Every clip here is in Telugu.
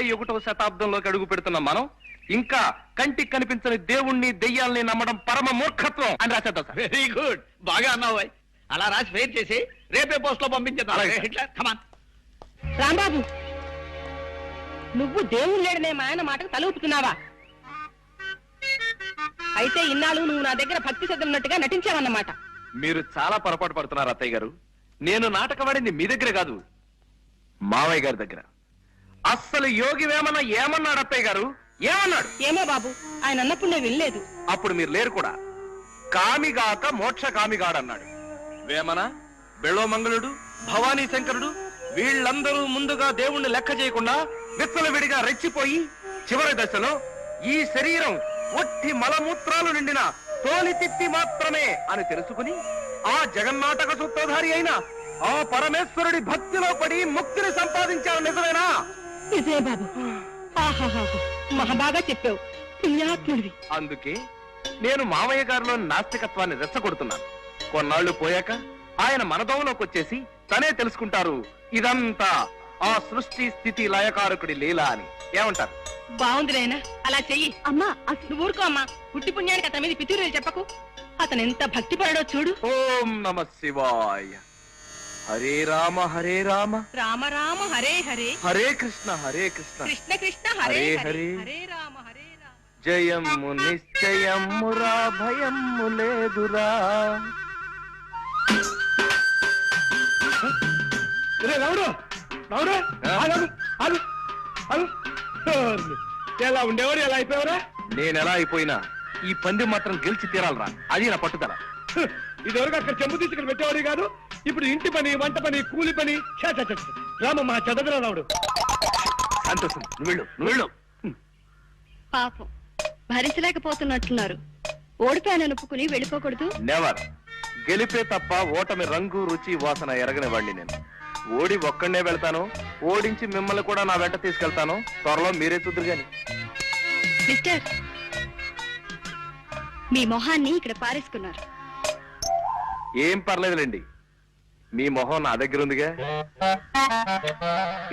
21వ శతాబ్దంలోకి అడుగు పెడుతున్న మనం ఇంకా కంటికి కనిపించని దేవుణ్ణి దెయ్యాల్ని నమ్మడం పరమ మూర్ఖత్వం అని రాసేద్దాం సార్. వెరీ గుడ్, బాగా అన్నావు. అలా రాసి ఫెయిర్ చేసి రేపే పోస్ట్ లో పంపించేద్దాం. రాంబాబు, నువ్వు దేవుడు లేడనే మా ఆయన మాటకు తల ఊపుతున్నావా? అయితే ఇన్నాళ్ళు నువ్వు నా దగ్గర భక్తి శ్రద్ధలున్నట్టుగా నటించావన్నమాట. మీరు చాలా పొరపాటు పడుతున్నారు అత్తయ్య గారు. నేను నాటకవాడింది మీ దగ్గర కాదు, మావయ్య గారి దగ్గర. అస్సలు యోగి వేమన ఏమన్నాడు అత్తయ్య గారు? ఏమన్నాడు? ఏమో బాబు, ఆయన అన్నప్పుడు నేను వినలేదు. అప్పుడు మీరు లేరు కూడా. కామిగాక మోక్ష కామిగాడన్నాడు. వేమన, బెళోమంగళుడు, భవానీ శంకరుడు వీళ్ళందరూ ముందుగా దేవుణ్ణి లెక్క చేయకుండా విచ్చలవిడిగా రెచ్చిపోయి చివరి దశలో ఈ శరీరం ఒట్టి మలమూత్రాలు నిండిన తోలి తిత్తి మాత్రమే అని తెలుసుకుని ఆ జగన్నాటక సూత్రధారి అయిన ఆ పరమేశ్వరుడి భక్తిలో పడి ముక్తిని సంపాదించావు. నిజమేనా? నిజమే బాబు. మహాబాగా చెప్పావు, పుణ్యాత్ముడివి. అందుకే నేను మామయ్య గారిలో నాస్తికత్వాన్ని రెచ్చగొడుతున్నాను. కొన్నాళ్లు పోయాక ఆయన మనదోవలోకి వచ్చేసి తనే తెలుసుకుంటారు ఇదంతా ఆ సృష్టి స్థితి లయకారకుడి లీల అని. ఏమంటారు? బాగుంది నాయనా, అలా చెయ్యి. అమ్మా నువ్వు ఊరుకో అమ్మా. పుట్టి పుణ్యానికి అతని మీద పితూరులు చెప్పకు. అతను ఎంత భక్తి పడడో చూడు. ఓం నమ శివాయ. హరే రామ హరే రామ రామ రామ హరే హరే, హరే కృష్ణ కృష్ణ కృష్ణ హరే హరే, హరే రామ హరే రామ. జయము నిశ్చయమురా భయము లేదురా. రావుడు రావుడు, ఎలా ఉండేవారు, ఎలా అయిపోయావరా? నేనెలా అయిపోయినా ఈ పందెం మాత్రం గెలిచి తీరాలరా, అది నా పట్టుదల. ఇదివరకు అక్కడ చెంబు తీసుకుని పెట్టేవాడు కాదు, ఇప్పుడు ఇంటి పని, వంట పని, కూలి పని. రామమ్మా చదవరా రావుడు. సంతోషం, నువ్వు వెళ్ళు. పాపం భరించలేకపోతున్నట్టున్నారు. ఓడిపోయాను ఒప్పుకుని వెళ్ళిపోకూడదు. నెవర్. గెలిపే తప్ప ఓటమి రంగు రుచి వాసన ఎరగని వాడిని నేను. ఓడి ఒక్కడనే వెళ్తాను, ఓడించి మిమ్మల్ని కూడా నా వెంట తీసుకెళ్తాను. త్వరలో మీరే చూద్దరు గాని. మిస్టర్, మీ మొహాన్ని ఇక్కడ పారేసుకున్నారు. ఏం పర్లేదులేండి, మీ మొహం నా దగ్గర ఉందిగా,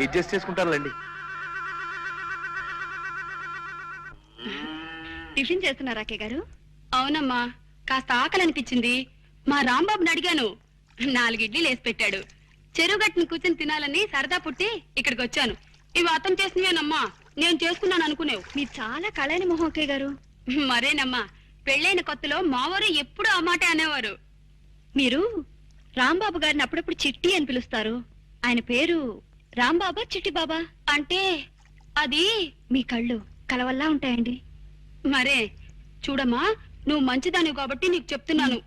అడ్జస్ట్ చేసుకుంటానులేండి. టిఫిన్ చేస్తున్నారా అక్కయ్య గారు? అవునమ్మా, కాస్త ఆకలి అనిపించింది. మా రాంబాబుని అడిగాను, 4 ఇడ్లీలు వేసి పెట్టాడు. చెరువు గట్టును కూర్చొని తినాలని సరదా పుట్టి ఇక్కడికి వచ్చాను. ఇవి అతను చేసినవేనమ్మా, నేను చేసుకున్నాను అనుకునేవు. మీరు చాలా కళైన మొహం అక్కయ్య గారు. మరేనమ్మా, పెళ్ళైన కొత్తలో మావారు ఎప్పుడు ఆ మాట అనేవారు. మీరు రాంబాబు గారిని అప్పుడప్పుడు చిట్టి అని పిలుస్తారు. ఆయన పేరు రాంబాబా చిట్టి బాబా? అంటే అది మీ కళ్ళు కలవల్లా ఉంటాయండి. మరే చూడమ్మా, నువ్వు మంచిదానివి కాబట్టి నీకు చెప్తున్నాను.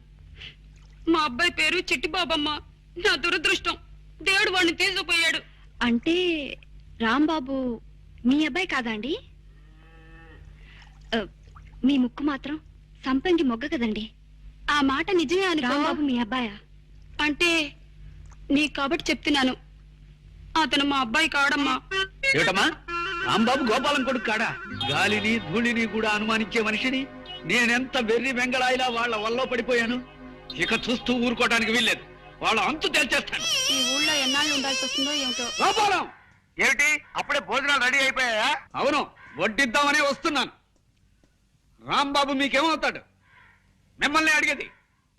మా అబ్బాయి పేరు చిట్టి బాబమ్మ. నా దురదృష్టం, దేవుడు వాడిని తీసుకుపోయాడు. అంటే రాంబాబు మీ అబ్బాయి కాదా అండి? మీ ముక్కు మాత్రం సంపంగి మొగ్గ కదండి. ఆ మాట నిజమే అని. రాంబాబు మీ అబ్బాయా? అంటే నీకు కాబట్టి చెప్తున్నాను, అతను మా అబ్బాయి కాడమ్మా. ఏటమ్మా, రాంబాబు గోపాలం కొడుకు కాడా? గాలిని ధూళిని కూడా అనుమానించే మనిషిని నేనెంత వెర్రి వెంగళాయిలా వాళ్ళ వల్ల పడిపోయాను. ఇక చూస్తూ ఊరుకోవడానికి వీల్లేదు, వాళ్ళ అంతు తెలిచేస్తాను. ఈ ఊళ్ళో ఎన్నాళ్ళు ఉండాల్సి వస్తుందో ఏమిటో. గోపాలం, ఏమిటి అప్పుడే భోజనాలు రెడీ అయిపోయాయా? అవును, వడ్డిద్దామనే వస్తున్నాను. రాంబాబు మీకేమవుతాడు? మిమ్మల్ని అడిగేది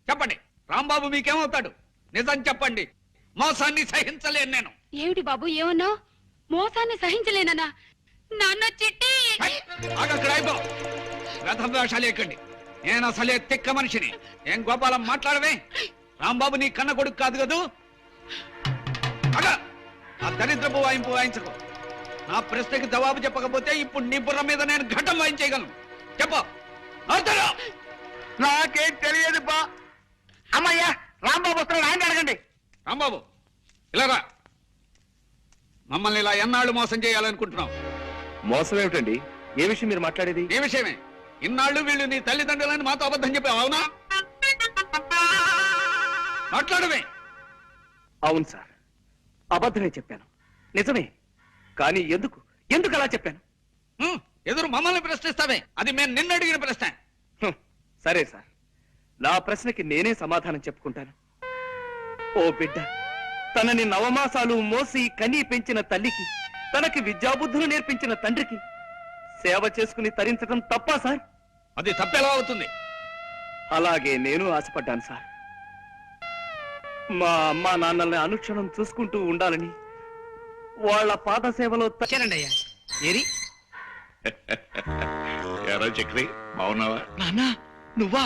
చెప్పండి. రాంబాబు మీకేమవుతాడు? నిజం చెప్పండి. మోసాన్ని సహించలేను నేను. ఏమిటి బాబు ఏమన్నావు? మోసాన్ని సహించలేనన్నా? నాన్న చిట్టి వేషాలు ఎక్కండి. నేను అసలే తిక్క మనిషిని. ఏం గోపాలం మాట్లాడవే? రాంబాబు నీ కన్న కొడుకు కాదు కదూ? ఆ దరిద్రపు వాయింపు వాయించకు. నా ప్రశ్నకి జవాబు చెప్పకపోతే ఇప్పుడు నీ బుర్ర మీద నేను ఘటం వాయించేయగలను. చెప్ప. నాకేం తెలియదు బా. అమ్మయ్యా, రాంబాబు వస్తున్నాడు, ఆయన అడగండి. రాంబాబు ఇలారా. మమ్మల్ని ఇలా ఎన్నాళ్ళు మోసం చేయాలనుకుంటున్నావు? మోసం ఏమిటండి? ఏ విషయం మీరు మాట్లాడేది? ఈ విషయమే. ఇన్నాళ్ళు వీళ్ళు నీ తల్లిదండ్రులని మాతో అబద్ధం చెప్పావు, అవునా? మాట్లాడమే. అవును సార్, అబద్ధమే చెప్పాను. నిజమే. కానీ ఎందుకు అలా చెప్పాను? ఎదురు మమ్మల్ని ప్రశ్నిస్తావే? అది మేము నిన్ను అడిగిన ప్రశ్న. సరే సార్, నా ప్రశ్నకి నేనే సమాధానం చెప్పుకుంటాను. ఓ బిడ్డ, తనని 9 మాసాలు మోసి కని పెంచిన తల్లికి తనకి విద్యాబుద్ధులు నేర్పించిన తండ్రికి సేవ చేసుకుని తరించడం తప్పా సార్? అది తప్పెలా అవుతుంది? అలాగే నేను ఆశపడ్డాను సార్. మా అమ్మా నాన్నల్ని అనుక్షణం చూసుకుంటూ ఉండాలని వాళ్ళ పాద సేవలో వచ్చానండి అయ్యా. ఏరి ఎరా చక్రి, బాగున్నావా? నాన్న నువ్వా?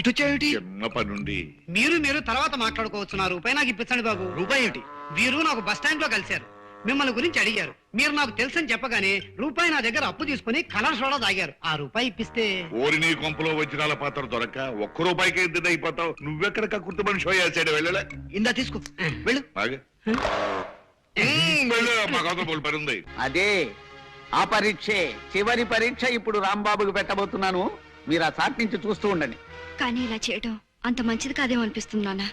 ఇటు వచ్చావేమిటి? చిన్న పనుండి. మీరు నేను తర్వాత మాట్లాడుకోవచ్చు. నా రూపాయి నాకు ఇప్పించండి బాబు. రూపాయి ఏమిటి? వీరు నాకు బస్ స్టాండ్ లో కలిశారు. మిమ్మల్ని గురించి అడిగారు. మీరు నాకు తెలుసని చెప్పగానే రూపాయి నా దగ్గర అప్పు తీసుకుని కలర్ సోడా తాగారు. ఆ రూపాయి ఇప్పిస్తే ఓరి నీ కొంపలో వజ్రాల పాత్ర దొరక ఒక్క రూపాయికి ఎద్దు అయిపోతావు. నువ్వెక్కడ కక్కుర్తి మనిషి అయ్యాడు. వెళ్ళలే, ఇందా తీసుకో, వెళ్ళు. బాగా వెళ్ళు, మా గౌతమ్ పని ఉంది. అదే ఆ పరీక్షే చివరి పరీక్ష ఇప్పుడు రాంబాబుకి పెట్టబోతున్నాను. మీరు ఆ చాట్ నుంచి చూస్తూ ఉండండి. కానీ ఇలా చేయడం అంత మంచిది కాదేమో అనిపిస్తుంది నాన్న.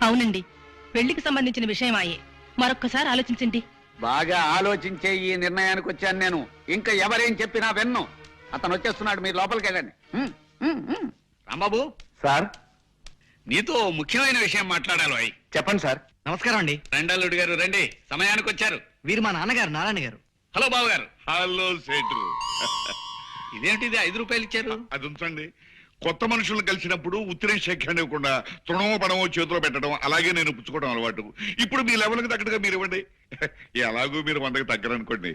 అవునండి, పెళ్లికి సంబంధించిన విషయం అయ్యే. మరొక్కసారి ఆలోచించండి. బాగా ఆలోచించే ఈ నిర్ణయానికి వచ్చాను నేను. ఇంకా ఎవరేం చెప్పినా విన్ను. అతను వచ్చేస్తున్నాడు, మీరు లోపలికి వెళ్ళండి. రాంబాబు, సార్. నీతో ముఖ్యమైన విషయం మాట్లాడాలి. చెప్పండి సార్. నమస్కారం అండి. రెండల్లుడు గారు రండి, సమయానికి వచ్చారు. వీరు మా నాన్నగారు నారాయణ గారు. హలో బాబు గారు. హలో సేటు. ఇదేంటిది 5 రూపాయలు ఇచ్చారు? అది ఉంచండి. కొత్త మనుషులను కలిసినప్పుడు ఉత్తిరే శేఖండి ఇవ్వకుండా తృణమో పడమో చేతిలో పెట్టడం, అలాగే నేను పుచ్చుకోవడం అలవాటు. ఇప్పుడు మీ లెవెల్కి తగ్గట్టుగా మీరు ఇవ్వండి. ఎలాగూ మీరు 100కి తగ్గరనుకోండి.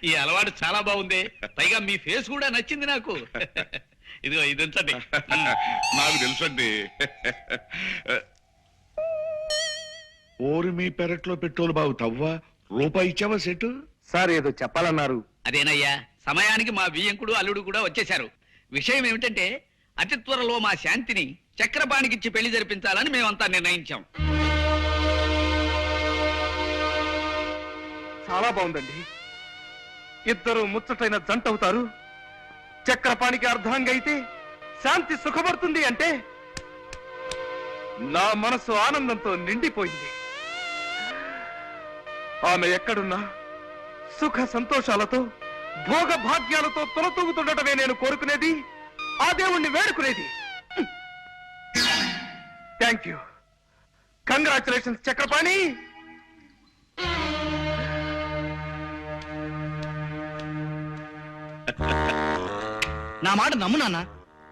ఈ అలవాటు చాలా బాగుంది. పైగా మీ ఫేస్ కూడా నచ్చింది నాకు. ఇదిగో ఇది ఉంచండి. నాకు తెలుసండి. ఓరి మీ పెరట్లో పెట్రోల్ బాబు తవ్వా. రూపాయి ఇచ్చావా సెటు? సార్ ఏదో చెప్పాలన్నారు. అదేనయ్యా, సమయానికి మా బియ్యంకుడు అల్లుడు కూడా వచ్చేశారు. విషయం ఏమిటంటే అతి త్వరలో మా శాంతిని చక్రపాణికిచ్చి పెళ్లి జరిపించాలని మేమంతా నిర్ణయించాం. చాలా బాగుందండి. ఇద్దరు ముచ్చటైన జంట అవుతారు. చక్రపాణికి అర్ధాంగి అయితే శాంతి సుఖపడుతుంది అంటే నా మనసు ఆనందంతో నిండిపోయింది. ఆమె ఎక్కడున్నా సుఖ సంతోషాలతో భోగ భాగ్యాలతో తొలతూగుతుండటమే నేను కోరుకునేది, ఆ దేవుణ్ణి వేడుకునేది. Thank you. కంగ్రాచులేషన్స్ చక్రపాణి. నా మాట నమ్ము నాన్న.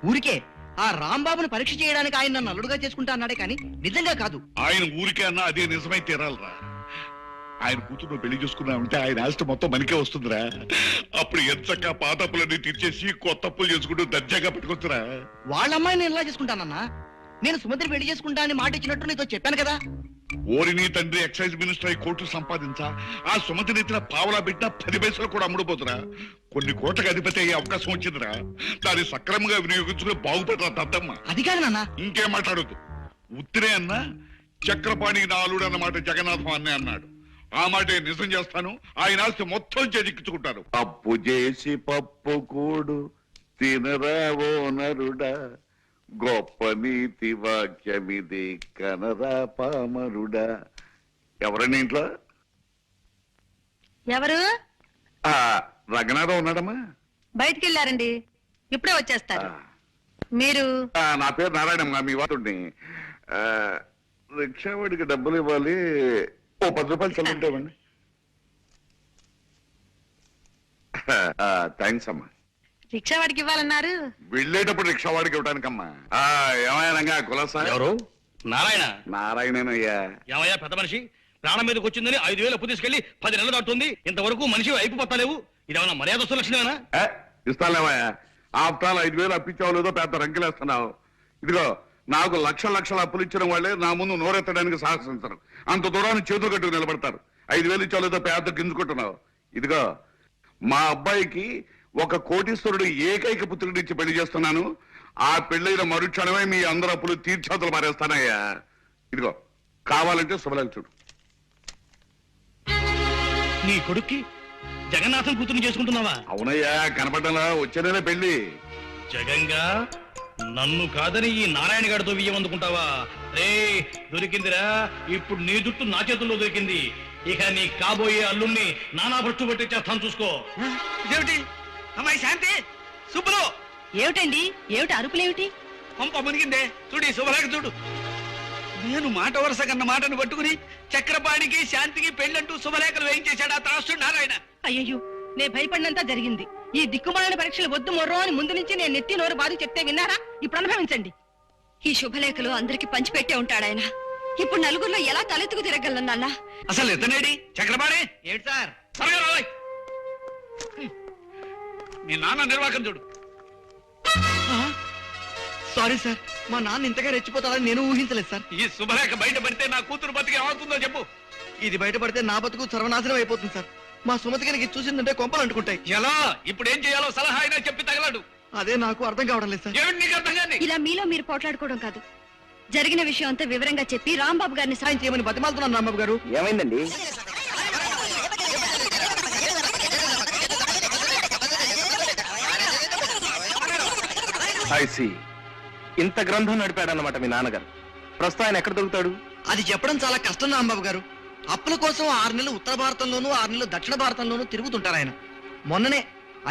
ఊరికే ఆ రాంబాబుని పరీక్ష చేయడానికి ఆయన నన్ను అల్లుడుగా చేసుకుంటా అన్నాడే కానీ నిజంగా కాదు. ఆయన ఊరికే అన్నా అదే నిజమై తీరాలరా. ఆయన కూతురు నువ్వు పెళ్లి చూసుకున్నావంటే ఆయన ఆస్తి మొత్తం మనకే వస్తుందిరా. అప్పుడు ఎంచక్క పాత అప్పులన్నీ తీర్చేసి కొత్త అప్పులు చేసుకుంటూ దర్జాగా పెట్టుకొస్తురా. వాళ్ళ అమ్మాయిని నేను ఎలా చేసుకుంటానన్నా? నేను సుమతిని పెళ్లి చేసుకుంటా అని మాట ఇచ్చినట్టు నీతో చెప్పాను కదా. ఓరి నీ తండ్రి ఎక్సైజ్ మినిస్టర్ అయి కోట్లు సంపాదించా ఆ సుమతిని ఎత్తిన పావలా బిడ్డ 10 పైసలు కూడా అమ్ముడుపోతురా. కొన్ని కోట్లకు అధిపతి అయ్యే అవకాశం వచ్చిందిరా. దాన్ని సక్రమంగా వినియోగించుకుని బాగుపడరా దద్దమ్మ. అది కాదు నాన్న. ఇంకేం మాట్లాడొద్దు. ఉత్తిరే అన్నా చక్రపాణి నా అల్లుడు అన్నమాట జగన్నాథం అన్నే అన్నాడు. ఆ మాటే నిజం చేస్తాను. ఆయన ఆస్తి మొత్తం చేజిక్కించుకుంటారు. అప్పు చేసి పప్పు కూడు తినరావో నరుడా, గొప్ప నీతి వాక్యమిది కనరా పామరుడా. ఎవరండి ఇంట్లో? ఎవరు? రంగనాథం ఉన్నాడమ్మా? బయటికి వెళ్ళారండి, ఇప్పుడే వచ్చేస్తారు. మీరు? నా పేరు నారాయణమ్మ, మీ వాడుని. రిక్షావాడికి డబ్బులు ఇవ్వాలి. ఓ 10 రూపాయలు చల్లుంటామండి. థ్యాంక్స్ అమ్మా. రిక్షా వాడికి ఇవ్వాలన్నారు. వెళ్ళేటప్పుడు రిక్షా వాడికి ఇవ్వడానికమ్మా. ఏమయ్యానంగా కులాసా? ఎవరు? నారాయణ. నారాయణనయ్యా. ఏమయ్యా పెద్ద మనిషి, ప్రాణం మీదకి వచ్చిందని 5,000 అప్పు తీసుకెళ్లి 10 నెలలు దాటుతుంది. ఇంతవరకు మనిషి అయిపోతాలేవు. ఇదేమన్నా మర్యాద లక్షణమేనా? ఇస్తాలేవయ్యా. ఆఫ్టర్ ఆల్ 5,000 అప్పించావు లేదో పెద్ద రంకెలేస్తున్నావు. ఇదిగో నాకు లక్షల అప్పులు ఇచ్చిన వాళ్ళే నా ముందు నోరెత్తడానికి సాహసించరు. అంత దూరాన్ని చేతులు కట్టుకు నిలబడతారు. 5,000 ఇచ్చావు లేదో పెద్ద గింజుకుంటున్నావు. ఇదిగో మా అబ్బాయికి ఒక కోటీశ్వరుడు ఏకైక పుత్రుడి ఇచ్చి పెళ్లి చేస్తున్నాను. ఆ పెళ్లైన మరుక్షణమే మీ అందరు అప్పులు తీర్చాతలు మారేస్తానయ్యా. ఇదిగో కావాలంటే శుభలాలు చూడు. నీ కొడుక్కి జగన్నాథం కూతురు చేసుకుంటున్నావా? అవునయ్యా, కనపడ్డలా వచ్చేనే పెళ్లి. జగంగా నన్ను కాదని ఈ నారాయణ గారితో బియ్యం అందుకుంటావా? రే దొరికిందిరా, ఇప్పుడు నీ జుట్టు నా చేతుల్లో దొరికింది. ఇక నీ కాబోయే అల్లుణ్ణి నానా భ్రష్టు పట్టి చేస్తాను చూసుకో. ఇదేమిటి అమ్మాయి శాంతి? సుబ్బులు! ఏమిటండి? ఏమిటి అరుపులేమిటి? పంప మునిగిందే. చూడు శుభలేఖ చూడు. నేను మాట వరుస కన్న మాటను పట్టుకుని చక్రపాణికి శాంతికి పెళ్ళంటూ శుభలేఖలు వేయించేశాడు ఆ త్రాసుడు నారాయణ. అయ్యయ్యో నే భయపడినంత జరిగింది. ఈ దిక్కుమాలిన పరీక్షలు వద్దు మొర్రో అని ముందు నుంచి నేను నెత్తి నోరు బాధ చెప్తే విన్నారా? ఇప్పుడు అనుభవించండి. ఈ శుభలేఖలు అందరికి పంచిపెట్టే ఉంటాడాయన. ఇప్పుడు నలుగురిలో ఎలా తలెత్తుకు తిరగలను నాన్న? అసలు ఎత్తనేడి చక్రపాణి? ఏంటి సార్? త్వరగా రావాయ్. మీ నాన్న నిర్వాహకం చూడు. సారీ సార్, మా నాన్న ఇంతగా రెచ్చిపోతాడని నేను ఊహించలేదు సార్. ఈ శుభలేఖ బయట పడితే నా కూతురు బతికి ఏమవుతుందో చెప్పు. ఇది బయటపడితే నా బతుకు సర్వనాశనం అయిపోతుంది సార్. మా సుమతి గారికి చూసిందంటే కొంపలు అంటుకుంటాయి. ఎలా? ఇప్పుడు ఏం చేయాలో సలహా అయినా చెప్పి తగలడు. అదే నాకు అర్థం కావడం లేదు సార్. ఏమిటి నీకు అర్థం కాని? ఇలా మీలో మీరు పోట్లాడుకోవడం కాదు, జరిగిన విషయం అంతా వివరంగా చెప్పి రాంబాబు గారిని సాయం చేయమని బతిమాలుతున్నాను రాంబాబు గారు. ఏమైందండి? ఐసి ఇంత గ్రంథం నడిపాడన్నమాట మీ నాన్నగారు. ప్రస్తుతం ఆయన ఎక్కడ దొరుకుతాడు? అది చెప్పడం చాలా కష్టం రాంబాబు గారు. అప్పుల కోసం 6 నెలలు ఉత్తర భారతంలోనూ 6 నెలలు దక్షిణ భారతంలోనూ తిరుగుతుంటారు ఆయన. మొన్ననే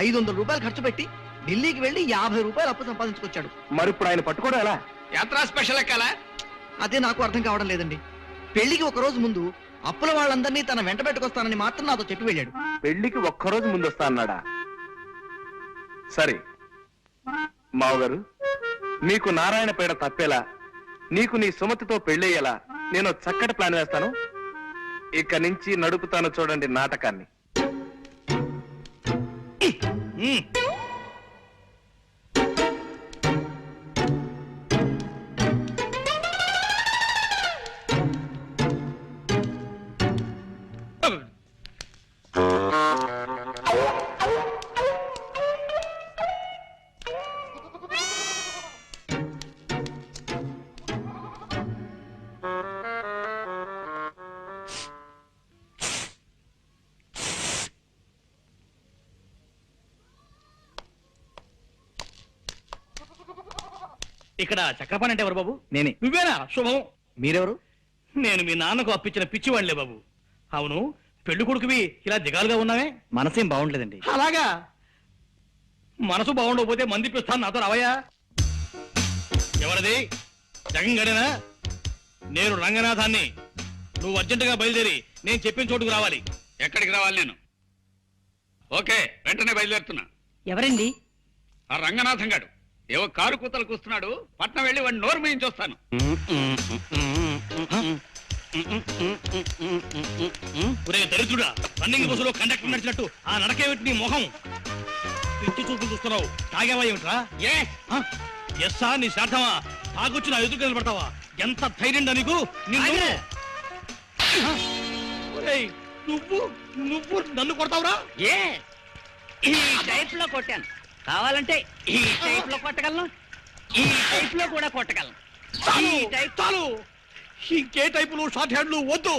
500 రూపాయలు ఖర్చు పెట్టి ఢిల్లీకి వెళ్లి 50 రూపాయలు అప్పు సంపాదించుకొచ్చాడు. మరి ఇప్పుడు ఆయన పట్టుకోవడం ఎలా? యాత్రా స్పెషల్ ఎక్కాలా? అదే నాకు అర్థం కావడం లేదండి. పెళ్లికి ఒక రోజు ముందు అప్పుల వాళ్ళందరినీ తన వెంట పెట్టుకొస్తానని మాత్రం నాతో చెప్పి వెళ్ళాడు. పెళ్లికి ఒక్కరోజు ముందు వస్తా అన్నాడా? సరే మావగారు, నీకు నారాయణ పేడ తప్పేలా, నీకు నీ సుమతితో పెళ్ళయ్యేలా నేను చక్కటి ప్లాన్ వేస్తాను. ఇక నుంచి నడుపుతాను చూడండి నాటకాన్ని. ఇక్కడ చక్రపాణి అంటే ఎవరు బాబు? నేనే. నువ్వేనా? శుభం. మీరెవరు? నేను మీ నాన్నకు అప్పించిన పిచ్చివాళ్లే బాబు. అవును, పెళ్లి కొడుకువి ఇలా దిగాలుగా ఉన్నావే? మనసేం బాగుండలేదండి. అలాగా? మనసు బాగుండకపోతే మందిపిస్తాను, నాతో రావయ్యా. ఎవరది? జగన్ గడేనా? నేను రంగనాథాన్ని. నువ్వు అర్జెంటుగా బయలుదేరి నేను చెప్పిన చోటుకు రావాలి. ఎక్కడికి రావాలి నేను? ఓకే, వెంటనే బయలుదేరుతున్నా. ఎవరండి? ఆ రంగనాథం గాడు ఏవో కారు కూతలు కూస్తున్నాడు. పట్నం వెళ్ళి వాడిని నోరు మూయించి వస్తాను. దరిద్రుడా, రన్నింగ్ బస్సులో కండక్టర్ నడిచినట్టు ఆ నడకేమిటి నీ మొహం? పిచ్చి చూపులు చూస్తున్నావు. తాగేవా ఏమిట్రా? ఎస్సా నీ శ్రాద్ధమా? తాగొచ్చి నా ఎదురు నిలబడతావా? ఎంత ధైర్యం నీకు? నిన్ను ఒరేయ్, నువ్వు నువ్వు నన్ను కొడతావురా? ఈ టైప్ లో కొట్టాను. కావాలంటే ఈ టైప్ లో కొట్టగలను, ఈ టైప్ లో కూడా కొట్టగలను. చాలు, ఇంకే టైపులు షార్ట్ హ్యాండ్లు వద్దు.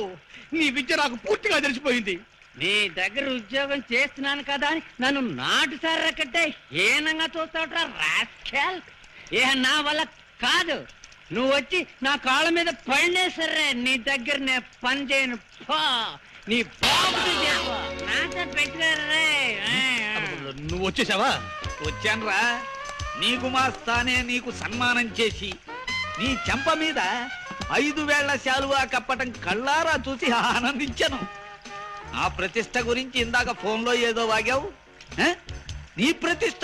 నీ విద్య నాకు పూర్తిగా తెలిసిపోయింది. నీ దగ్గర ఉద్యోగం చేస్తున్నాను కదా అని నన్ను నాటు సారకట్టే ఏనంగా చూస్తావుట్రా రాస్కెల్. ఏ నా వల్ల కాదు. నువ్వు వచ్చి నా కాళ్ళ మీద పడినే సరే నీ దగ్గర నేను పని చేయను. పో, నీ బాబుతో చెప్పు. నాతో పెట్టుకోరే. నువ్వు వచ్చేసావా? వచ్చాన్రా. నీకు మా స్థానే నీకు సన్మానం చేసి నీ చెంప మీద 5 వేళ్ల శాలువా కప్పటం కళ్ళారా చూసి ఆనందించాను. ఆ ప్రతిష్ట గురించి ఇందాక ఫోన్లో ఏదో వాగావు. నీ ప్రతిష్ట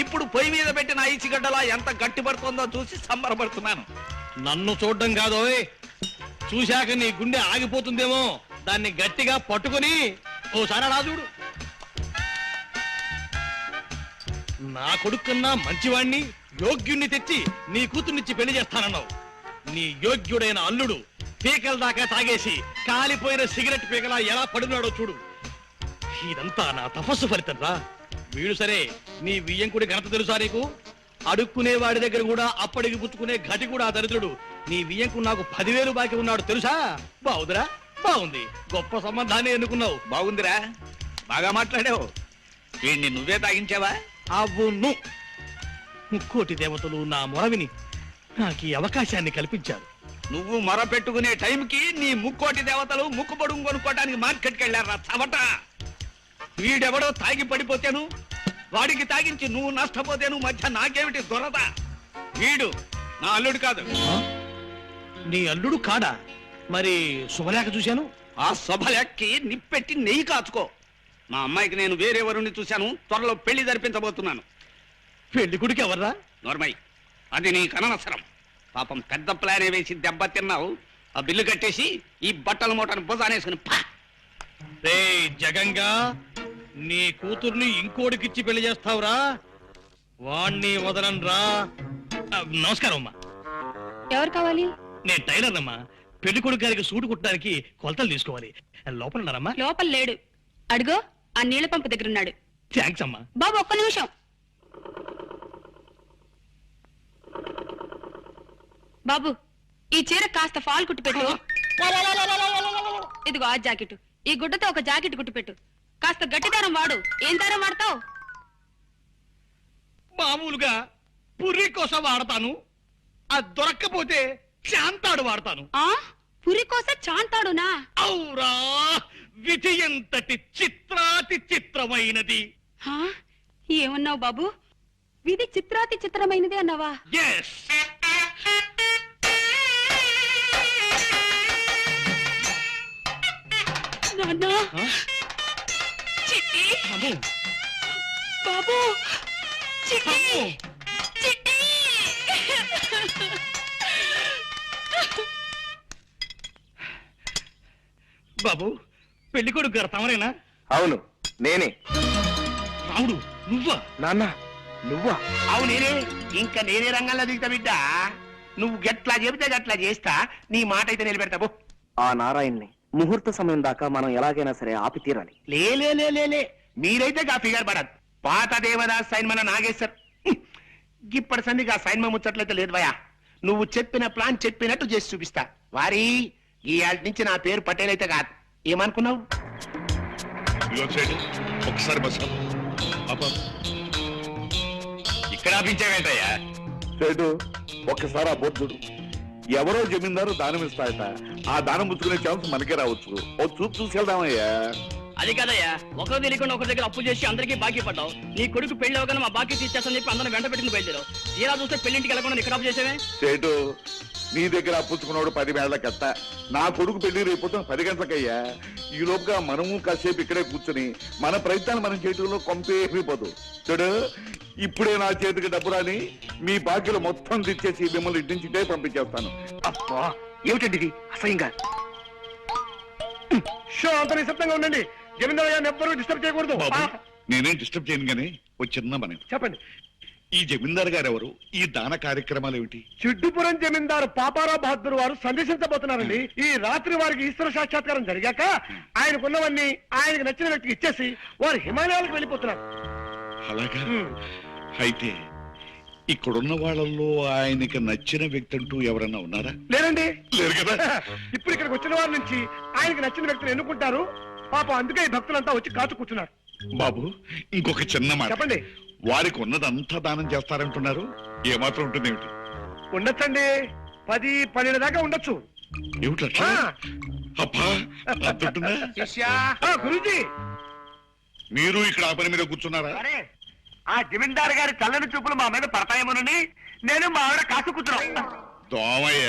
ఇప్పుడు పొయ్యి మీద పెట్టిన ఐసిగడ్డలా ఎంత గట్టిపడుతుందో చూసి సంబరపడుతున్నాను. నన్ను చూడడం కాదోయ్, చూశాక నీ గుండె ఆగిపోతుందేమో దాన్ని గట్టిగా పట్టుకుని ఓసారి అలా చూడు. నా కొడుకున్నా మంచివాణ్ణి యోగ్యుణ్ణి తెచ్చి నీ కూతుర్నిచ్చి పెళ్లి చేస్తానన్నావు. నీ యోగ్యుడైన అల్లుడు పీకల దాకా తాగేసి కాలిపోయిన సిగరెట్ పీకలా ఎలా పడున్నాడో చూడు. ఇదంతా నా తపస్సు ఫలితం రా. వీడు సరే, నీ వియ్యంకుడి ఘనత తెలుసా నీకు? అడుక్కునే వాడి దగ్గర కూడా అప్పటికి పుచ్చుకునే ఘటి కూడా ఆ దరిద్రుడు. నీ వియ్యంకు నాకు 10,000 బాకీ ఉన్నాడు తెలుసా? బాగుందిరా, బాగుంది. గొప్ప సంబంధాన్ని ఎన్నుకున్నావు. బాగుందిరా, బాగా మాట్లాడావు. వీడిని నువ్వే తాగించావా? అవును, ముక్కోటి దేవతలు నా మొరవిని నాకు ఈ అవకాశాన్ని కల్పించారు. నువ్వు మొర పెట్టుకునే టైంకి నీ ముక్కోటి దేవతలు ముక్కు పొడుగు కొనుక్కోటానికి మార్కెట్కి వెళ్ళారా చవట. వీడెవడో తాగి పడిపోతేను, వాడికి తాగించి నువ్వు నష్టపోతేను మధ్య నాకేమిటి దొరద? వీడు నా అల్లుడు కాదు. నీ అల్లుడు కాడా? మరి శుభలేఖ చూశాను. ఆ శుభలెక్కి నిప్పెట్టి నెయ్యి కాచుకో. మా అమ్మాయికి నేను వేరే వరుణ్ణి చూశాను. త్వరలో పెళ్లి జరిపించబోతున్నాను. పెళ్లి కొడుకు ఎవర్రా? నోర్మై, అది నీ కనవసరం. పాపం పెద్ద ప్లానే వేసి దెబ్బ తిన్నావు. ఆ బిల్లు కట్టేసి ఈ బట్టల మూటను భుజానేసుకుని పా. రే జగంగా, నీ కూతుర్ని ఇంకోడికిచ్చి పెళ్లి చేస్తావురా? వాణ్ణి వదలనరా. నమస్కారం అమ్మా. ఎవరు కావాలి? నేను టైలర్ అమ్మా. పెళ్లి కొడుకు గారికి సూటు కుట్టడానికి కొలతలు తీసుకోవాలి. లోపల ఉన్నారమ్మా? లోపల లేడు. అడుగో ఆ నీళ్ల పంపు దగ్గర ఉన్నాడు. థ్యాంక్స్ అమ్మా. బాబు ఒక్క నిమిషం. బాబు ఈ చీర కాస్త ఫాల్ కుట్టి పెట్టు. ఇదిగో ఆ జాకెట్. ఈ గుడ్డతో ఒక జాకెట్ కుట్టి పెట్టు. కాస్త గట్టి దారం వాడు. ఏం దారం వాడతావు? మామూలుగా పుర్రి కోసం వాడతాను. అది దొరక్కపోతే శాంతాడు వాడతాను. ఆ పురి కోసం చాంతాడునా? అవురా, విధి ఎంతటి చిత్రాతి చిత్రమైనది. హా? ఏమన్నావు బాబు? విధి చిత్రాతి చిత్రమైనది అన్నావా? ఎస్. నాన్న, చిట్టి, బాబు, చిట్టి, చిట్టి. బాబు, పెళ్లి కొడుకు గారు తమరేనా? అవును, నేనే. రాముడు, నువ్వా? నాన్న, నువ్వా? అవు నేనే. ఇంకా నేనే రంగంలో దిగుతా బిడ్డ. నువ్వు గట్లా చెబితే గట్లా చేస్తా. నీ మాట అయితే నిలబెడతావు. ఆ నారాయణ్ని ముహూర్త సమయం దాకా మనం ఎలాగైనా సరే ఆపి తీరాలి. లే మీరైతే గా ఫిగర్ పడదు. పాత దేవదాస్ సైన్ మన నాగేశ్వర్ ఇప్పటి సందిగా సైన్ ముచ్చట్లయితే లేదు భయా. నువ్వు చెప్పిన ప్లాన్ చెప్పినట్టు చేసి చూపిస్తా. వారి ఈ ఆటి నుంచి నా పేరు పటేల్ అయితే కాదు. ఏమనుకున్నావు? ఒకసారి బస్సు ఇక్కడ ఆపించావేంటయ్యా? సేటు ఒక్కసారి ఆ బొద్దుడు ఎవరో జమీందారు దానం ఇస్తాయట. ఆ దానం పుచ్చుకునే ఛాన్స్ మనకే రావచ్చు. ఓ చూపు చూసేద్దామయ్యా. అది కదయ్యా, ఒకరు తెలియకుండా ఒకరి దగ్గర అప్పు చేసి అందరికీ బాకీ పడ్డావు. నీ కొడుకు పెళ్లి అవగానే మా బాకీ తీర్చేస్తాను చెప్పి అందరం వెంట పెట్టుకుని బయలుదేరావు. తీరా చూస్తే పెళ్లింటికి వెళ్ళకుండా ఇక్కడ అప్పు చేసేవే. సేటు నీ దగ్గర పుచ్చుకున్నాడు 10 వేళ్లకెత్త. నా కొడుకు పెళ్లి రేపు 10 గంటలకయ్యా. ఈ లోపుగా మనము కాసేపు ఇక్కడే కూర్చుని మన ప్రయత్నాలు మనం చేయడంలో కొంపేమిపోదు. చూడు, ఇప్పుడే నా చేతికి డబ్బు రాని మీ బాకీలు మొత్తం తెచ్చేసి మిమ్మల్ని ఇంటి నుంచి ఇటే పంపించేస్తాను. అబ్బా ఏమిటండి ఇది అసహ్యంగా. షో అంత నిశ్శబ్దంగా ఉండండి. జమీందారు గారిని ఎవ్వరూ డిస్టర్బ్ చేయకూడదు. నేనేం డిస్టర్బ్ చేయను గానీ ఓ చిన్న మనం చెప్పండి. ఈ జమీందారు గారు ఎవరు? ఈ దాన కార్యక్రమాలు ఏమిటి? చిడ్డుపురం జమీందారు పాపారావు బహదూర్ వారు సందర్శించబోతున్నారండి. ఈ రాత్రి వారికి ఈశ్వర సాక్షాత్కారం జరిగాక ఆయనకున్నవన్నీ ఆయనకు నచ్చిన వ్యక్తికి ఇచ్చేసి వారు హిమాలయాలకు వెళ్ళిపోతున్నారు. అలాగా? అయితే ఇక్కడున్న వాళ్ళల్లో ఆయనకి నచ్చిన వ్యక్తి అంటూ ఎవరన్నా ఉన్నారా? లేదండి. లేరు కదా. ఇప్పుడు ఇక్కడికి వచ్చిన వారి నుంచి ఆయనకి నచ్చిన వ్యక్తిని ఎన్నుకుంటారు. పాపం అందుకే ఈ భక్తులంతా వచ్చి కాచు కూర్చున్నారు. బాబు, ఇంకొక చిన్న మాట. చెప్పండి. వారికి ఉన్నదంతా దానం చేస్తారంటున్నారు. ఏమాత్రం ఉంటుంది ఏమిటి? ఉండొచ్చండి. 10-12 దాకా ఉండొచ్చు. ఏమిటట్లా? అబ్బా, అంతుంటుందా? గురూజీ, మీరు ఇక్కడ ఆ పని మీద కూర్చున్నారా? అరే ఆ జమీందారు గారి చల్లని చూపులు మా మీద పడతాయేమోనని నేను మా ఆవిడ కాసు కూర్చున్నాం. దోమయ్య.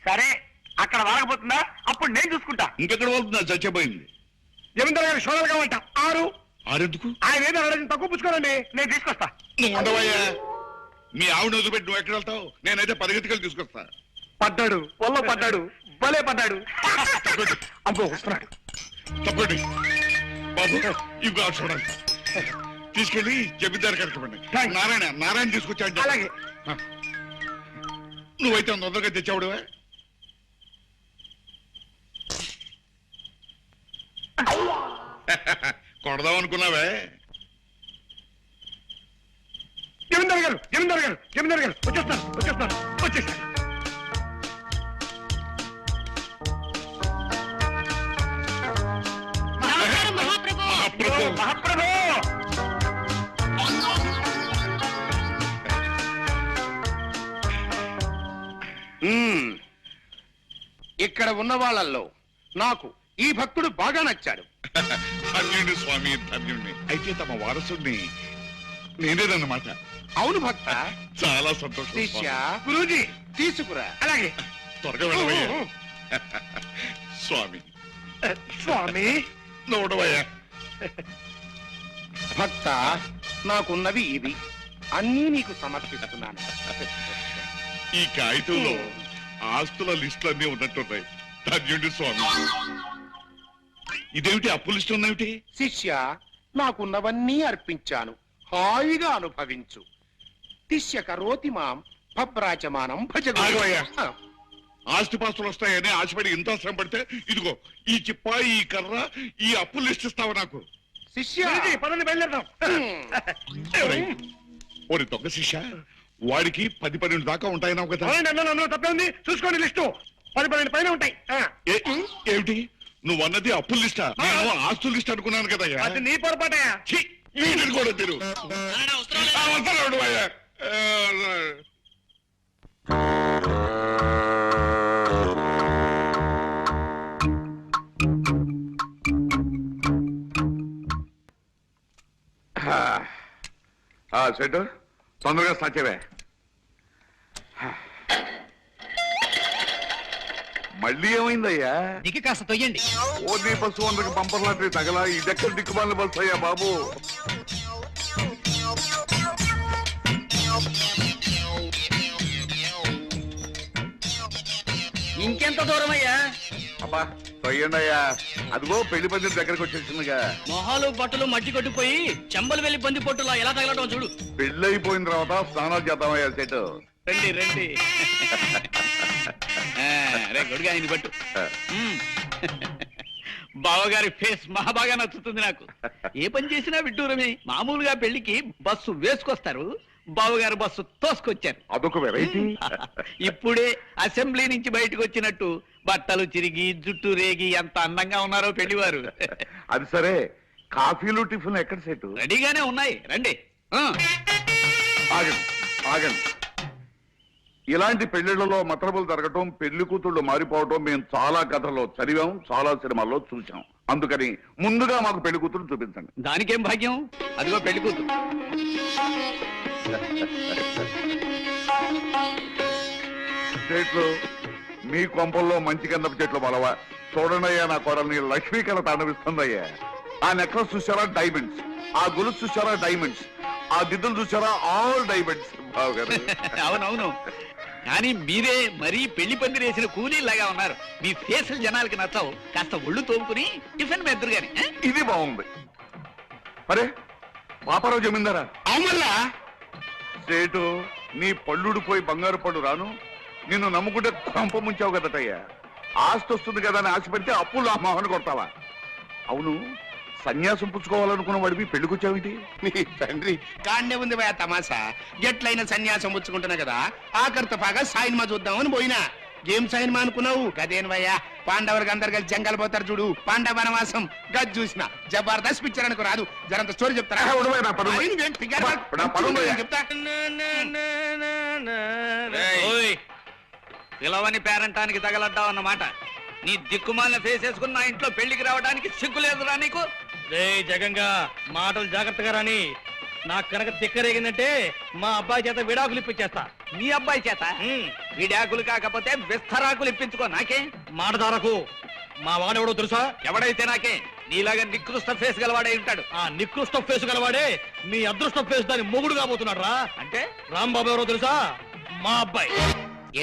సరే అక్కడ వాడకపోతుందా? అప్పుడు నేను చూసుకుంటా. ఇంకెక్కడ వెళ్తుందా? చచ్చిపోయింది. జమీందారు గారి షోడలు కావంట 6. ఆరెందుకు? ఆయన ఏదో అడగడం తక్కువ పుచ్చుకోరండి. నేను తీసుకొస్తా. నువ్వు ఉండవయ్యా. మీ ఆవిడ వదిలిపెట్టి నువ్వు ఎక్కడ వెళ్తావు? నేనైతే పరిగెత్తుకెళ్ళి తీసుకొస్తా. పడ్డాడు, ఒళ్ళో పడ్డాడు, భలే పడ్డాడు. అబ్బో వస్తున్నాడు. తప్పండి బాబు, ఇవి కాదు చూడండి. తీసుకెళ్ళి జమీందారు గారికి ఇవ్వండి. నారాయణ తీసుకొచ్చాడు. అలాగే. నువ్వైతే తొందరగా తెచ్చావుడువే. కొడదాం అనుకున్నావే. జమీందారు గారు వచ్చేస్తారు. నమస్కారం మహాప్రభు. మహాప్రభు ఇక్కడ ఉన్న వాళ్ళల్లో నాకు ఈ భక్తుడు బాగా నచ్చాడు. ధన్యుణ్ణి స్వామి, ధన్యుణ్ణి. అయితే తమ వారసుడిని నేనేదన్నమాట. అవును భక్త, చాలా సంతోషం. శిష్య గురూజీ తీసుకురా. అలాగే త్వరగా వెళ్ళవయ్యా. స్వామి స్వామి నోడవయ్యా. భక్త, నాకున్నవి ఇవి అన్నీ నీకు సమర్పిస్తున్నాను. ఈ కాగితంలో ఆస్తుల లిస్టులన్నీ ఉన్నట్టున్నాయి. ధన్యుడి స్వామి. ఇదేమిటి అప్పు లిస్టు ఉన్నేమిటి? శిష్య, నాకున్నవన్నీ అర్పించాను, హాయిగా అనుభవించు. శిష్య కరోతి మాం భబ్రాచమానం భజ. ఆగవయ్యా. ఆస్తిపాస్తులు వస్తాయని ఆశపడి ఇంత శ్రమ పడితే ఇదిగో ఈ చిప్ప, ఈ కర్ర, ఈ అప్పు లిస్ట్ ఇస్తావా నాకు? శిష్య, పదండి బయలుదేరదాం. ఓరి దొంగ శిష్య, వాడికి 10-12 దాకా ఉంటాయన్నావు కదా. అందులో తప్పే ఉంది, చూసుకోండి లిస్టు 10-12 పైన ఉంటాయి. ఏమిటి నువ్వు అన్నది అప్పు లిస్టా? నేను ఆస్తుల లిస్ట్ అనుకున్నాను కదా. అది నీ పొరపాటయా. వీటిని కూడా తిరు. వస్తున్నాడు అయ్యా. సెట్ తొందరగా సాచేవే. మళ్ళీ ఏమైందయ్యా? దిగి కాస్త తొయ్యండి. ఓన్లీ బస్సు అందరికి బంపర్ లాంటి తగలా. ఇదెక్కడ దిక్కుమాలిన బస్సు అయ్యా బాబు? ఇంకెంత దూరం అయ్యా? అబ్బా తొయ్యండి అయ్యా. అదిగో పెళ్లి పందిరి దగ్గరకు వచ్చేసిందిగా. మొహాలు బట్టలు మట్టి కొట్టిపోయి చెంబలు వెళ్ళి బంది పొట్టులా ఎలా తగలటం చూడు. పెళ్లి అయిపోయిన తర్వాత స్నానాలు చేద్దామయ్యా సెట్. రండి రండి. రే గొడుగా ఇది పట్టు. బావగారి ఫేస్ మహా బాగా నచ్చుతుంది నాకు. ఏ పని చేసినా విడ్డూరమే. మామూలుగా పెళ్లికి బస్సు వేసుకొస్తారు, బావగారు బస్సు తోసుకొచ్చారు. అదొక వెరైటీ. ఇప్పుడే అసెంబ్లీ నుంచి బయటకు వచ్చినట్టు బట్టలు చిరిగి జుట్టు రేగి ఎంత అందంగా ఉన్నారో పెళ్లివారు. అది సరే, కాఫీలు టిఫిన్ ఎక్కడ సెట్? రెడీగానే ఉన్నాయి, రండి. ఆగండి ఆగండి. ఇలాంటి పెళ్లిళ్లలో మతలబులు జరగటం, పెళ్లి కూతుళ్ళు మారిపోవటం మేము చాలా కథల్లో చదివాం, చాలా సినిమాల్లో చూసాం. అందుకని ముందుగా మాకు పెళ్లి కూతురు చూపించండి. దానికేం భాగ్యం, అదిగో పెళ్లి కూతురు. చెట్లు మీ కొంపల్లో మంచి కన్నపు చెట్లు బలవా. చూడండియ్యా, నా కోడల్ని లక్ష్మీ కళ తాండవిస్తుందయ్యా. ఆ నెక్లెస్ చూసారా డైమండ్స్, ఆ గొలుసు చూసారా డైమండ్స్, ఆ దిద్దులు చూసారా ఆల్ డైమండ్స్. బావగారు అవునవును, కానీ మీరే మరీ పెళ్లి పందిరి వేసిన కూలీలాగా ఉన్నారు. మీ ఫేసులు జనాలకి నచ్చావు. కాస్త ఒళ్ళు తోముకుని టిఫిన్ మెద్దరు గాని. ఇది బాగుంది. అరే పాపారావు జమీందారా? అమల్లా సేటు, నీ పళ్ళుడిపోయి బంగారు పళ్ళు రాను. నిన్ను నమ్ముకుంటే కొంప ముంచావు కదటయ్యా. ఆస్తి వస్తుంది కదా అని ఆశపడితే అప్పులు ఆ మొహన కొడతావా? అవును, సన్యాసం పుచ్చుకోవాలనుకున్న వాడివి పెళ్లికొచ్చావేంటి? నీ తండ్రి కాండే ఉంది భయ తమాసా. ఎట్లయినా సన్యాసం పుచ్చుకుంటున్నా కదా, ఆఖరితో పాగా సాయిన్మా చూద్దామని పోయినా. ఏం సాయిన్మా అనుకున్నావు? గదేను భయ్యా, పాండవులకు అందరు కలిసి జంగల్ పోతారు చూడు, పాండవ వనవాసం. గది చూసిన జబర్దస్త్ పిక్చర్ అనుకో రాదు. జరంత స్టోరీ చెప్తారా? చెప్తా. ఓయ్, పిలవని పేరంటానికి తగలడ్డావు అన్నమాట. నీ దిక్కుమాలిన ఫేస్ వేసుకుని నా ఇంట్లో పెళ్లికి రావడానికి సిగ్గులేదురా నీకు? రే జగంగా, మాటలు జాగ్రత్తగా రాని. నాకు కనుక తిక్కరేగిందంటే మా అబ్బాయి చేత విడాకులు ఇప్పించేస్తా. నీ అబ్బాయి చేత విడాకులు కాకపోతే విస్తరాకులు ఇప్పించుకో. నాకే మాటదారకు మా వాడెవడో తెలుసా? ఎవడైతే నాకే. నీలాగా నికృష్ట ఫేస్ గలవాడై ఉంటాడు. ఆ నికృష్ట ఫేస్ గలవాడే మీ అదృష్ట ఫేస్ దాని మొగుడు కాబోతున్నాడు రా. అంటే రాంబాబు ఎవరో తెలుసా? మా అబ్బాయి.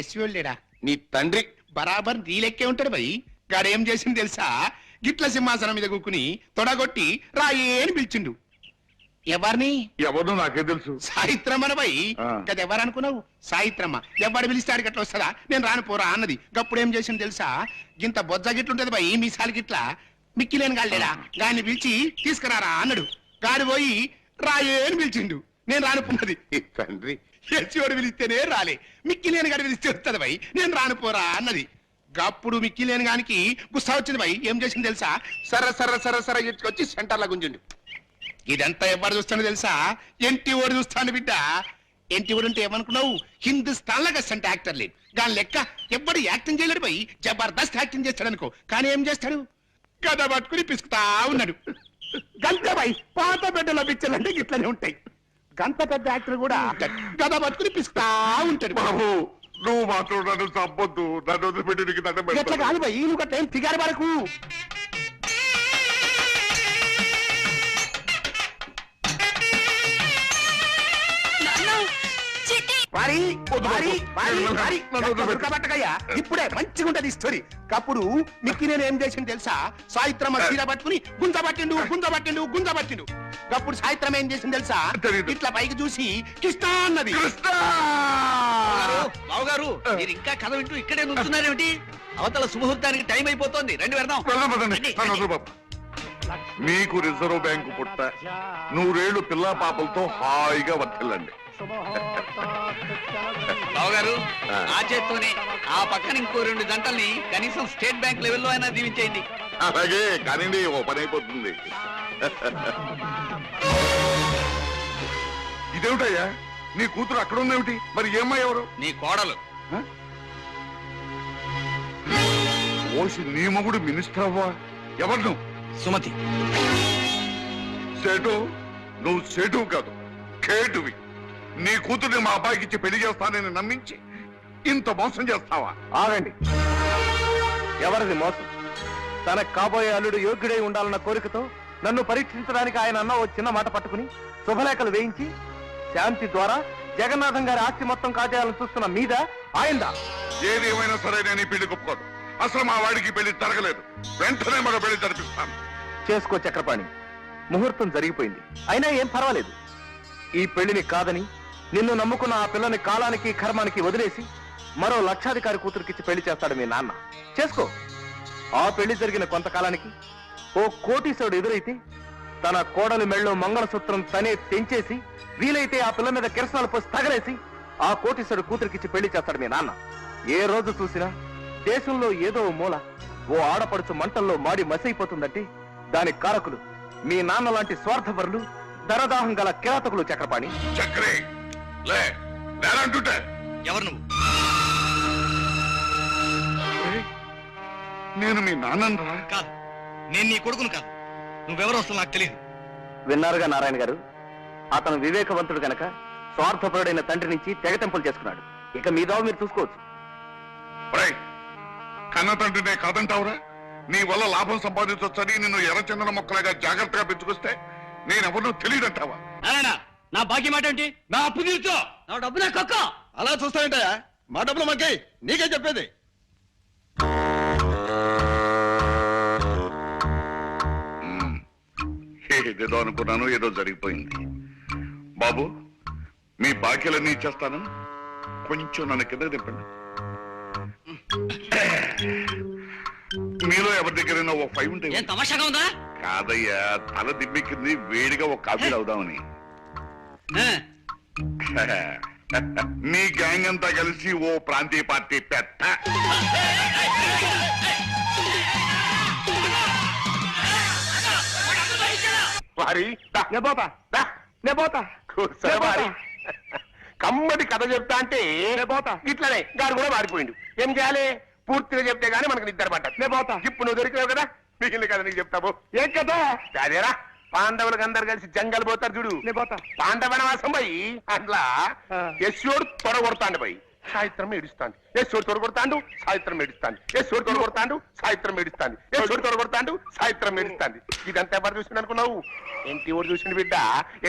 ఎస్వెళ్ళేడా నీ తండ్రి బరాబర్ నీ లెక్కే ఉంటాడు భయ్. గాడేం చేసింది తెలుసా? గిట్ల సింహాసనం మీద కూకుని తొడగొట్టి రాయే అని పిలిచిండు. ఎవరిని? ఎవరు నాకే తెలుసు. సాయిత్రమ్మన భయ్. కదా ఎవరు అనుకున్నావు? సాయిత్రమ్మ. ఎవడు పిలిస్తాడు గట్ల వస్తుందా? నేను రాను పోరా అన్నది. గప్పుడు ఏం చేసింది తెలుసా? గింత బొజ్జ గిట్లుంటది భయ్, మీసాలు గిట్లా. మిక్కిలేని గాళ్ళేడా గాని పిలిచి తీసుకురారా అన్నాడు. గాడి పోయి రాయే అని పిలిచిండు. నేను రానుకున్నది. తండ్రి ఎచ్చివాడు పిలిస్తేనే రాలే, మిక్కిలేని గాడి పిలిస్తే వస్తుంది భయ్, నేను రానుపోరా అన్నది. గప్పుడు మిక్కిలేని గానికి గుస్సా వచ్చింది భయ్. ఏం చేసింది తెలుసా? సర్ర సర్ర సర్ర సర్ర ఇచ్చుకొచ్చి సెంటర్లో గుంజుండు. ఇదంతా ఎవరు చూస్తాను తెలుసా? ఎంటి ఓడి చూస్తాను బిడ్డ. ఎంటి ఓడి అంటే ఏమనుకున్నావు? హిందుస్థాన్ లాగా అంటే యాక్టర్ లేదు. దాని లెక్క ఎవ్వడు యాక్టింగ్ చేయలేడు భయ్. జబర్దస్త్ యాక్టింగ్ చేస్తాడు అనుకో. కానీ ఏం చేస్తాడు? గద పట్టుకుని పిసుకుతా ఉన్నాడు. గంత భయ్ పాత బిడ్డల పిక్చర్లు అంటే ఇట్లనే ఉంటాయి. గంత పెద్ద యాక్టర్ కూడా గద పట్టుకుని పిసుకుతా ఉంటాడు. బాబు నువ్వు మాత్రం నన్ను చంపొద్దు. నన్ను వదిలిపెట్టి నీకు దండం ఎట్లా పెడతాను. కాదు భయ్, నువ్వు గట్ల ఏం ఫిగారు పడకు. వారి వారి వారి వారి ఉడకబట్టకయ్యా, ఇప్పుడే మంచిగా ఉంటది స్టోరీ. అప్పుడు మిక్కి నేను ఏం చేసింది తెలుసా? సాయిత్రమ్మ చీర పట్టుకుని గుంజబట్టిండు. అప్పుడు సాయిత్రం ఏం చేసింది తెలుసా? తెలీదు. ఇట్లా పైకి చూసి కృష్ణ అన్నది. బావగారు మీరు ఇంకా కథ వింటూ ఇక్కడే నుంచున్నారేమిటి? అవతల సుముహూర్తానికి టైం అయిపోతుంది. రండి వెళ్దాం. పదండి. నన్ను వదిలి బాబు. మీకు రిజర్వ్ బ్యాంకు పుట్ట, 100 ఏళ్ళు పిల్లా పాపలతో హాయిగా వర్తిల్లండి. బావగారు ఆ చేత్తోనే ఆ పక్కన ఇంకో 2 గంటల్ని కనీసం స్టేట్ బ్యాంక్ లెవెల్లో అయినా దీవించేయండి. అలాగే కానీ ఓ పని అయిపోతుంది. ఇదేమిటయ్యా, నీ కూతురు అక్కడ ఉందేమిటి? మరి ఏమ్మా ఎవరు? నీ కోడలు. ఓసి నీ మొగుడు మినిస్టర్ అవ్వా? ఎవరు నువ్వు? సుమతి. సేటు, నువ్వు సేటు కాదు, కేటువి. నీ కూతుర్ని మా అబ్బాయికి ఇచ్చి పెళ్లి చేస్తానని నమ్మించి ఇంత మోసం చేస్తావా? ఆగండి. ఎవరిది మోసం? తన కాబోయే అల్లుడు యోగ్యుడై ఉండాలన్న కోరికతో నన్ను పరీక్షించడానికి ఆయన అన్న ఓ చిన్న మాట పట్టుకుని శుభలేఖలు వేయించి శాంతి ద్వారా జగన్నాథం గారి ఆస్తి మొత్తం కాజేయాలని చూస్తున్న మీద ఆయందా? ఏది ఏమైనా సరే నేను ఈ పెళ్లి ఒప్పుకోను. అసలు మా వాడికి పెళ్లి జరగలేదు. వెంటనే మరో పెళ్లి జరిపిస్తాను. చేసుకో చక్రపాణి, ముహూర్తం జరిగిపోయింది. అయినా ఏం పర్వాలేదు. ఈ పెళ్లిని కాదని నిన్ను నమ్ముకున్న ఆ పిల్లని కాలానికి కర్మానికి వదిలేసి మరో లక్షాధికారి కూతురికిచ్చి పెళ్లి చేస్తాడు మీ నాన్న. చేసుకో. ఆ పెళ్లి జరిగిన కొంతకాలానికి ఓ కోటీశ్వరుడు ఎదురైతే తన కోడలి మెళ్ళో మంగళసూత్రం తనే తెంచేసి వీలైతే ఆ పిల్ల మీద కిరసనాలు పోసి తగలేసి ఆ కోటీశ్వరుడు కూతురికిచ్చి పెళ్లి చేస్తాడు మీ నాన్న. ఏ రోజు చూసినా దేశంలో ఏదో మూల ఓ ఆడపడుచు మంటల్లో మాడి మసైపోతుందంటే దాని కారకులు మీ నాన్న లాంటి స్వార్థపరులు, దరదాహం గల కిరాతకులు చక్రపాణి. చక్రే లే, నేనంటుంటే ఎవరు నువ్వు? నేను మీ నాన్నరా? కాదు, నేను నీ కొడుకును కాదు. నువ్వెవరో అసలు నాకు తెలియదు. విన్నారుగా నారాయణ గారు, అతను వివేకవంతుడు గనక స్వార్థపరుడైన తండ్రి నుంచి తెగతెంపులు చేసుకున్నాడు. ఇక మీ దావ మీరు చూసుకోవచ్చు. కన్న తండ్రినే కాదంటావురా? నీ వల్ల లాభం సంపాదించొచ్చని నిన్ను ఎర్రచందన మొక్కలాగా జాగ్రత్తగా పెంచుకొస్తే నేనెవరూ తెలియదంటావా? నా బాకీ మాట ఏంటి? నా అప్పు తీర్చో. నా డబ్బు నా కక్క. అలా చూస్తావేంటయా? మా డబ్బులు మాకే, నీకే చెప్పేది. ఏదేదో అనుకున్నాను, ఏదో జరిగిపోయింది. బాబు, మీ బాకీలన్నీ ఇచ్చేస్తాను. కొంచెం నన్ను కింద దింపండి. మీలో ఎవరి దగ్గరైనా ఓ 5 ఉంటే. ఏం తమాషాగా ఉందా? కాదయ్యా, తల దిమ్మెక్కింది, వేడిగా ఒక కాఫీ అవుదామని. మీ గ్యాంగ్ అంతా కలిసి ఓ ప్రాంతీయ పార్టీ పెట్ట. వారి కమ్మటి కథ చెప్తా అంటే ఇట్లనే గారు కూడా మారిపోయిండు. ఏం చేయాలి? పూర్తిగా చెప్తే గానీ మనకు నిద్ర పట్టదు. ఇప్పుడు నువ్వు దొరికినావు కదా, మిగిలిన కదా నీకు చెప్తావు. ఏం కదా అదేరా, పాండవులకు అందరు కలిసి జంగల్ పోతారు చూడు. పాండవనవాసం పోయి అట్లా యశోడు తొడగొడతాండు పోయి సాయిత్రం ఏడుస్తాంది. యశోడు తొడగొడతాండు, సాయిత్రం ఏడుస్తాంది. యశోడు తొడగొడతాండు, సాయిత్రం ఏడుస్తాంది. యశోడు తొడగొడతాండు, సాయిత్రం ఏడుస్తాంది. ఇదంతా ఎవరు చూసింది అనుకున్నావు? ఎన్టీ ఓడు చూసిన బిడ్డ.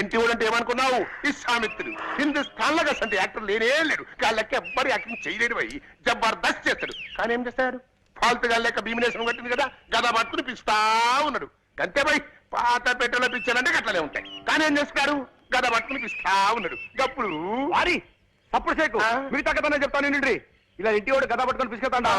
ఎన్టీ ఓడు అంటే ఏమనుకున్నావు? విశ్వామిత్రుడు. హిందుస్థాన్ లో అసలు యాక్టర్ లేనే లేడు. వాళ్ళకి ఎవ్వరు యాక్టింగ్ చేయలేడు పోయి జబర్దస్త్ చేస్తాడు. కానీ ఏం చేస్తాడు? ఫాల్తుగా లెక్క భీమినేశ్వరం కట్టింది కదా, గద పట్టుకుని పిస్తా ఉన్నాడు. అంతే పోయి పాత పెట్టెలో పిచ్చాలంటే గట్లనే ఉంటాయి. కానీ ఏం చేస్తాడు? గద పట్టుకుని పిస్తా ఉన్నాడు. అప్పుడు వారి తప్పుడు సేకు మిగతా కథనే చెప్తాను నిండి. ఇలా ఇంటి వాడు గదా పట్టుకొని పిసుకుతాడా?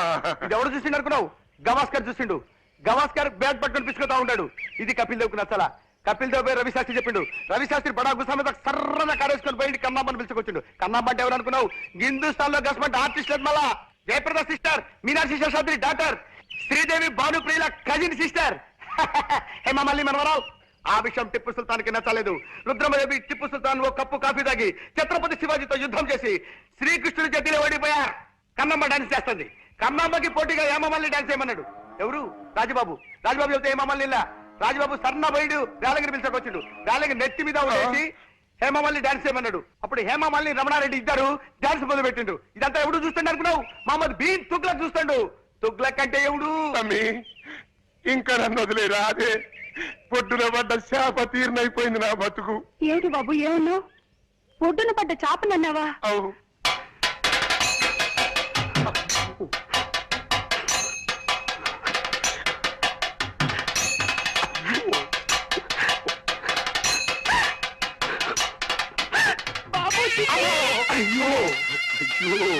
ఇది ఎవడు చూసిండు అనుకున్నావు? గవాస్కర్ చూసిండు. గవాస్కర్ బ్యాగ్ పట్టుకొని పిసుకుతా ఉంటాడు. ఇది కపిల్ దేవ్కు నచ్చలా. కపిల్ దేవ్ రవిశాస్త్రి చెప్పిండు. రవిశాస్త్రి బడా గుసా మీద సర్రగా కారేసుకొని పోయి కన్నామ్మని పిలుచుకొచ్చిండు. కన్నామ్మ అంటే ఎవరు అనుకున్నావు? హిందుస్థాన్ లో గస్మెంట్ ఆర్టిస్ట్ మళ్ళా జయప్రద సిస్టర్, మీనాక్షి శేషాద్రి డాక్టర్, శ్రీదేవి భానుప్రియుల కజిన్ సిస్టర్, హేమమల్లి మనవరావు. ఆ విషయం టిప్పు సుల్తాన్కి నచ్చలేదు. రుద్రమదేవి టిప్పు సుల్తాన్ ఓ కప్పు కాఫీ తాగి ఛత్రపతి శివాజీతో యుద్ధం చేసి శ్రీకృష్ణుడి చేతిలో ఓడిపోయారు. కన్నమ్మ డాన్స్ చేస్తుంది. కన్నమ్మకి పోటీగా హేమమల్లి డాన్స్ చేయమన్నాడు. ఎవరు? రాజబాబు. రాజబాబు చెప్తే హేమమల్లి రాజబాబు సన్న బయడు వేలగిరి పిలిచకొచ్చిండు. వేలగిరి నెత్తి మీద ఉండేసి హేమమాలిని డాన్స్ చేయమన్నాడు. అప్పుడు హేమమాలిని రమణారెడ్డి ఇద్దరు డాన్స్ మొదలు పెట్టిండు. ఇదంతా ఎవడు చూస్తుండే అనుకున్నావు? మహమ్మద్ బీన్ తుగ్లక్ చూస్తాడు. తుగ్లక్ అంటే ఎవడు? తమ్మి ఇంకా నన్ను వదిలేరా, అదే పొట్టున పడ్డ శాప తీర్నైపోయింది నా బతుకు. ఏమిటి బాబు ఏమన్నావు? ఒడ్డున పడ్డ చాపనన్నావా? అవు అయ్యో అయ్యో